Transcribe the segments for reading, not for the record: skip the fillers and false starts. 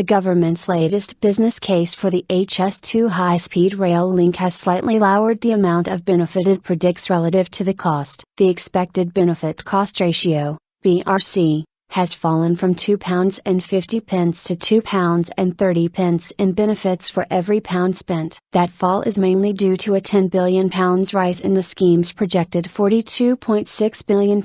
The government's latest business case for the HS2 high-speed rail link has slightly lowered the amount of benefit it predicts relative to the cost. The expected benefit-cost ratio, BRC, has fallen from £2.50 to £2.30 in benefits for every pound spent. That fall is mainly due to a £10 billion rise in the scheme's projected £42.6 billion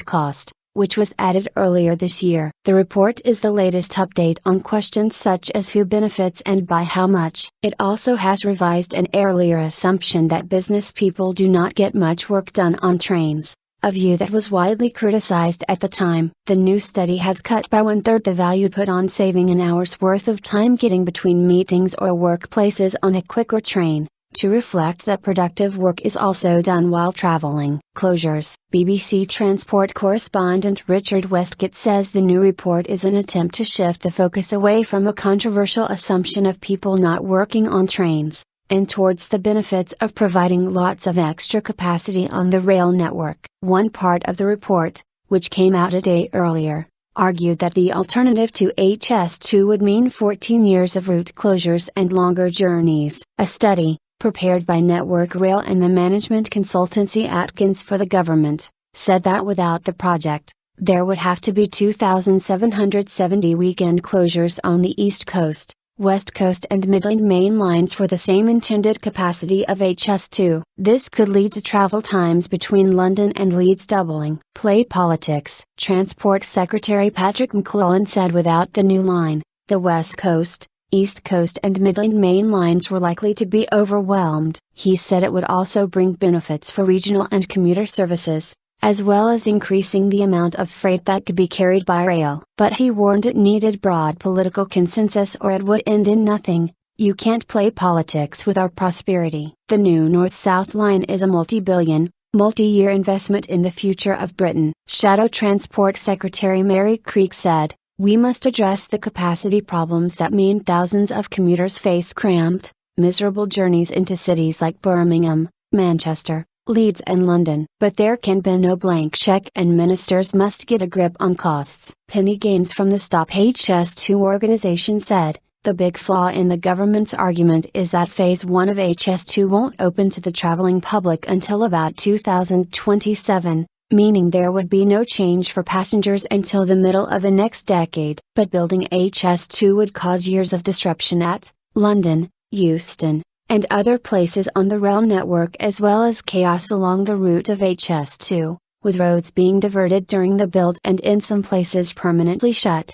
cost, which was added earlier this year. The report is the latest update on questions such as who benefits and by how much. It also has revised an earlier assumption that business people do not get much work done on trains, a view that was widely criticized at the time. The new study has cut by 1/3 the value put on saving an hour's worth of time getting between meetings or workplaces on a quicker train, to reflect that productive work is also done while traveling. Closures. BBC Transport correspondent Richard Westcott says the new report is an attempt to shift the focus away from a controversial assumption of people not working on trains, and towards the benefits of providing lots of extra capacity on the rail network. One part of the report, which came out a day earlier, argued that the alternative to HS2 would mean 14 years of route closures and longer journeys. A study, prepared by Network Rail and the management consultancy Atkins for the government, said that without the project, there would have to be 2,770 weekend closures on the East Coast, West Coast and Midland main lines for the same intended capacity of HS2. This could lead to travel times between London and Leeds doubling. Play politics. Transport Secretary Patrick McClellan said without the new line, the West Coast, East Coast and Midland main lines were likely to be overwhelmed. He said it would also bring benefits for regional and commuter services, as well as increasing the amount of freight that could be carried by rail. But he warned it needed broad political consensus or it would end in nothing. You can't play politics with our prosperity. The new North-South line is a multi-billion, multi-year investment in the future of Britain. Shadow Transport Secretary Mary Creek said, "We must address the capacity problems that mean thousands of commuters face cramped, miserable journeys into cities like Birmingham, Manchester, Leeds and London. But there can be no blank check and ministers must get a grip on costs." Penny Gaines from the Stop HS2 organization said, "The big flaw in the government's argument is that Phase 1 of HS2 won't open to the traveling public until about 2027. Meaning there would be no change for passengers until the middle of the next decade. But building HS2 would cause years of disruption at London, Euston, and other places on the rail network as well as chaos along the route of HS2, with roads being diverted during the build and in some places permanently shut.